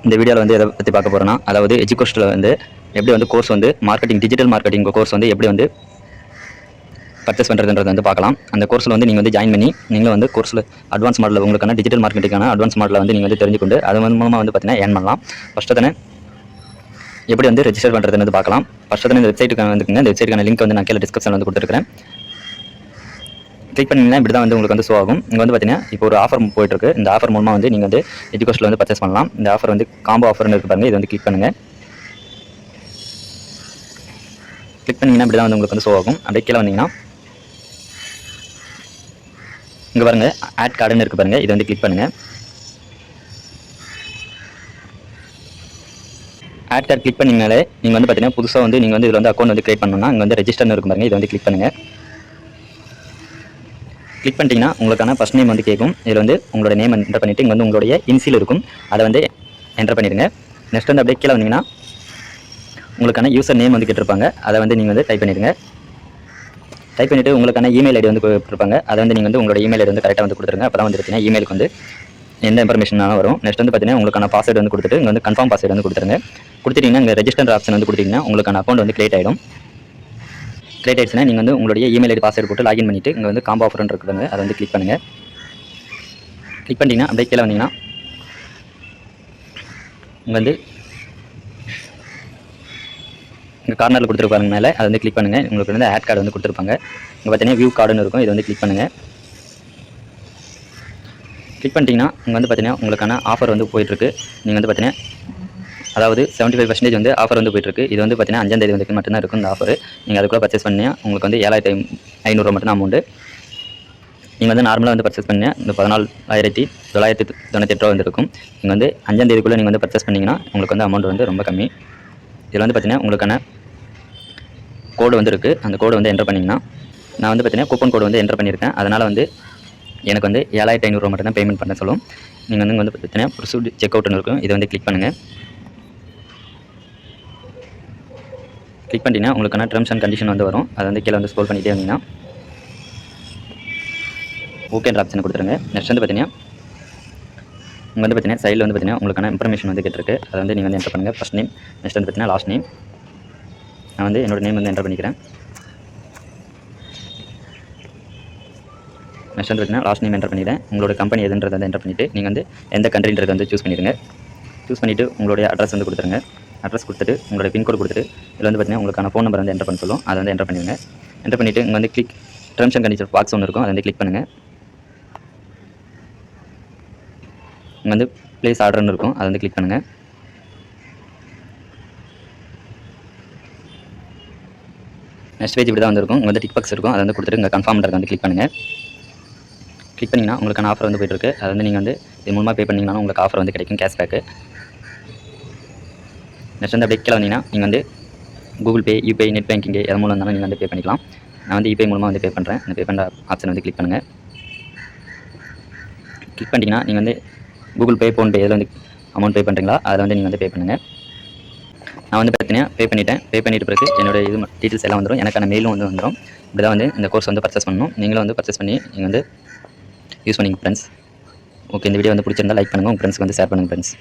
இந்த வீடியோவில் வந்து எதை பற்றி பார்க்க போகிறோன்னா, அதாவது எஜுகோஸ்ட்டில் வந்து எப்படி வந்து கோர்ஸ் வந்து மார்க்கெட்டிங் டிஜிட்டல் மார்க்கெட்டிங் கோர்ஸ் வந்து எப்படி வந்து பர்ச்சேஸ் பண்ணுறதுன்றது வந்து பார்க்கலாம். அந்த கோர்ஸில் வந்து நீங்கள் வந்து ஜாயின் பண்ணி நீங்களும் வந்து கோர்ஸில் அட்வான்ஸ் மாடலில் உங்களுக்கான டிஜிட்டல் மார்க்கெட்டிங்கான அட்வான்ஸ் மாடலில் வந்து நீங்கள் வந்து தெரிஞ்சுக்கொண்டு அது மூலமாக வந்து பார்த்தீங்கன்னா ஏர்ன் பண்ணலாம். ஃபஸ்ட்டு தானே எப்படி வந்து ரெஜிஸ்டர் பண்ணுறதுன்னு பார்க்கலாம். ஃபஸ்ட்டு தானே இந்த வெப்சைட்டுக்கான வந்துக்குங்க. இந்த வெப்சைட்டுக்கான லிங்க் வந்து நான் கீழே டிஸ்கிரிப்ஷனில் வந்து கொடுத்துருக்கேன். கிளிக் பண்ணிங்கன்னா இப்படி தான் வந்து உங்களுக்கு வந்து ஷோ ஆகும். இங்கே வந்து பார்த்தீங்கன்னா இப்போ ஒரு ஆஃபர் போயிட்டுருக்கு. இந்த ஆஃபர் மூலமாக வந்து நீங்கள் வந்து எஜுகோஸ்ட்டில் வந்து பர்ச்சேஸ் பண்ணலாம். இந்த ஆஃபர் வந்து காம்போ ஆஃபர்னு இருக்குது பாருங்கள். இது வந்து கிளிக் பண்ணுங்கள். கிளிக் பண்ணிங்கன்னா இப்படி தான் வந்து உங்களுக்கு வந்து ஷோ ஆகும். அப்படியே கீழே வந்தீங்கன்னா இங்கே பாருங்கள் ஆட் கார்டுன்னு இருக்குது பாருங்கள். இது வந்து கிளிக் பண்ணுங்கள். ஆட் கார்டு கிளிக் பண்ணிங்கனாலே நீங்கள் வந்து பார்த்தீங்கன்னா புதுசாக வந்து நீங்கள் வந்து இதில் வந்து அக்கௌண்ட் வந்து கிரியேட் பண்ணணும்னா இங்கே வந்து ரெஜிஸ்டர்னு இருக்கும் பாருங்கள். இது வந்து கிளிக் பண்ணுங்கள். கிளிக் பண்ணிட்டீங்கன்னா உங்களுக்கான ஃபஸ்ட் நேம் வந்து கேட்கும். இதில் வந்து உங்களோட நேம் என்டர் பண்ணிவிட்டு இங்கே வந்து உங்களுடைய இன்சியல் இருக்கும். அதை வந்து என்டர் பண்ணிடுங்க. நெக்ஸ்ட் வந்து அப்படியே கீழே வந்தீங்கன்னா உங்களுக்கான யூசர் நேம் வந்து கேட்டிருப்பாங்க. அதை வந்து நீங்கள் வந்து டைப் பண்ணிடுங்க. டைப் பண்ணிவிட்டு உங்களுக்கான இமெயில் ஐடி வந்து கொடுத்துருப்பாங்க. அதை வந்து நீங்கள் வந்து உங்களோட இமெயில் ஐடி வந்து கரெக்டாக வந்து கொடுத்துருங்க. அப்போ தான் வந்து பார்த்தீங்கன்னா இமெயிலுக்கு வந்து எந்த இன்ஃபர்மேஷனாலும் வரும். நெக்ஸ்ட் வந்து பார்த்தீங்கன்னா உங்களுக்கான பாஸ்வேர்டு வந்து கொடுத்துட்டு இங்கே வந்து கன்ஃபார்ம் பாஸ்வேர்டு வந்து கொடுத்துருங்க. கொடுத்துட்டீங்கன்னா இங்கே ரெஜிஸ்டர் ஆப்ஷன் வந்து கொடுத்தீங்கன்னா உங்களுக்கான அக்கௌண்ட் வந்து கிரியேட் ஆகிடும். கிரியேட் ஆயிடுச்சுன்னா நீங்கள் வந்து உங்களுடைய இமெயில் ஐடி பாஸ்வேர்டு போட்டு லாகின் பண்ணிவிட்டு இங்கே வந்து காம்போ ஆஃபர்னு இருக்குதுங்க. அதை வந்து கிளிக் பண்ணுங்கள். கிளிக் பண்ணிட்டீங்கன்னா அப்படியே கீழே வந்தீங்கன்னா இங்கே வந்து இங்கே கார்னரில் கொடுத்துருப்பாங்க மேலே. அதை வந்து கிளிக் பண்ணுங்கள். உங்களுக்கு வந்து ஆட் கார்டு வந்து கொடுத்துருப்பாங்க. இங்கே பார்த்தீங்கன்னா வியூ கார்டுன்னு இருக்கும். இது வந்து கிளிக் பண்ணுங்கள். கிளிக் பண்ணிட்டீங்கன்னா இங்கே வந்து பார்த்தீங்கன்னா உங்களுக்கான ஆஃபர் வந்து போயிட்டுருக்கு. நீங்கள் வந்து பார்த்தீங்கன்னா அதாவது 75% வந்து ஆஃபர் வந்து போயிட்டுருக்கு. இது வந்து பார்த்தீங்கன்னா 5ஆம் தேதி வந்து மட்டும்தான் இருக்கும் இந்த ஆஃபர். நீங்கள் அதுக்குள்ளே பர்ச்சேஸ் பண்ணீங்கன்னா உங்களுக்கு வந்து 7,500 மட்டும் தான் அமௌண்ட்டு. நீங்கள் வந்து நார்மலாக வந்து பர்ச்சேஸ் பண்ணீங்கன்னா இந்த 14,998 வந்து இருக்கும். நீங்கள் வந்து 5ஆம் தேதிக்குள்ளே நீங்கள் வந்து பர்ச்சேஸ் பண்ணிங்கன்னா உங்களுக்கு வந்து அமௌண்ட் வந்து ரொம்ப கம்மி. இதில் வந்து பார்த்தீங்கன்னா உங்களுக்கான கோடு வந்து இருக்குது. அந்த கோடு வந்து என்டர் பண்ணிங்கன்னா நான் வந்து பார்த்தீங்கன்னா கூப்பன் கோடு வந்து என்டர் பண்ணியிருக்கேன். அதனால் வந்து எனக்கு வந்து 7,500 மட்டும் தான் பேமெண்ட் பண்ண சொல்லும். நீங்கள் வந்து வந்து பார்த்தீங்கன்னா ப்ரொசீட் செக் அவுட்னு இருக்கும். இதை வந்து கிளிக் பண்ணுங்கள். கிளிக் பண்ணிட்டீங்கன்னா உங்களுக்கான டெர்ம்ஸ் அண்ட் கண்டிஷன் வந்து வரும். அதை வந்து கீழே வந்து ஸ்க்ரோல் பண்ணிகிட்டே வந்தீங்கன்னா ஓகேன்ற ஆப்ஷன் கொடுத்துருங்க. நெக்ஸ்ட் வந்து பார்த்தீங்கன்னா இங்கே வந்து பார்த்தீங்கன்னா சைடில் வந்து பார்த்தீங்கன்னா உங்களுக்கான இன்ஃபர்மேஷன் வந்து கேட்டிருக்கு. அதை வந்து நீங்கள் வந்து என்டர் பண்ணுங்கள். ஃபஸ்ட் நேம், நெக்ஸ்ட் வந்து பார்த்தீங்கன்னா லாஸ்ட் நேம். நான் வந்து என்னோடய நேம் வந்து என்டர் பண்ணிக்கிறேன். நெக்ஸ்ட் வந்து பார்த்தீங்கன்னா லாஸ்ட் நேம் என்டர் பண்ணிடுறேன். உங்களோட கம்பெனி எதுன்றதை வந்து என்டர் பண்ணிவிட்டு நீங்கள் வந்து எந்த கண்ட்ரின்றதை வந்து சூஸ் பண்ணிடுங்க. சூஸ் பண்ணிவிட்டு உங்களுடைய அட்ரஸ் வந்து கொடுத்துருங்க. அட்ரஸ் கொடுத்துட்டு உங்களோட பின்கோடு கொடுத்துட்டு இதில் வந்து பார்த்தீங்கன்னா உங்களுக்கான ஃபோன் நம்பர் வந்து என்டர் பண்ண சொல்லும். அதை வந்து என்டர் பண்ணிடுங்க. என்டர் பண்ணிவிட்டு இங்கே வந்து click terms and condition box ஒன்று இருக்கும். அதை வந்து கிளிக் பண்ணுங்கள். இங்கே வந்து ப்ளேஸ் ஆர்டர்னு இருக்கும். அதை வந்து கிளிக் பண்ணுங்கள். நெக்ஸ்ட் பேஜ் இப்படி தான் வந்துருக்கும். இங்கே வந்து டிக் பாக்ஸ் இருக்கும். அதை வந்து கொடுத்துட்டு இங்கே கன்ஃபார்ம்ன்றதை வந்து கிளிக் பண்ணுங்கள். கிளிக் பண்ணிங்கன்னா உங்களுக்கான ஆஃபர் வந்து போய்ட்டுருக்கு. அதை வந்து நீங்கள் வந்து இது மூலமாக பே பண்ணிங்கன்னா உங்களுக்கு ஆஃபர் வந்து கிடைக்கும், கேஷ்பேக்கு. நெக்ஸ்ட் வந்து அப்படியே கீழே வந்தீங்கன்னா நீங்கள் வந்து Google Pay, UPI, net banking எது மூலம் இருந்தாலும் நீங்கள் வந்து பே பண்ணிக்கலாம். நான் வந்து யூபிஐ மூலமாக வந்து பே பண்ணுறேன். இந்த பே பண்ணுற ஆப்ஷன் வந்து கிளிக் பண்ணுங்கள். கிளிக் பண்ணிட்டீங்கன்னா நீங்கள் வந்து கூகுள் பே, ஃபோன்பே எதில் வந்து அமௌண்ட் பே பண்ணுறீங்களா அதில் வந்து நீங்கள் வந்து பே பண்ணுங்கள். நான் வந்து பார்த்தீங்கன்னா பே பண்ணிட்டேன். பே பண்ணிட்டு பிறகு என்னோட இது டீட்டெயில்ஸ் எல்லாம் வந்துடும். எனக்கான மெயிலும் வந்து வந்துடும். இப்படி தான் வந்து இந்த கோர்ஸ் வந்து பர்ச்சேஸ் பண்ணணும். நீங்களும் வந்து பர்ச்சேஸ் பண்ணி நீங்கள் வந்து யூஸ் பண்ணிங்க ஃப்ரெண்ட்ஸ். ஓகே, இந்த வீடியோ வந்து பிடிச்சிருந்தா லைக் பண்ணுங்கள். உங்கள் ஃப்ரெண்ட்ஸ்க்கு வந்து ஷேர் பண்ணுங்கள் ஃப்ரெண்ட்ஸ்.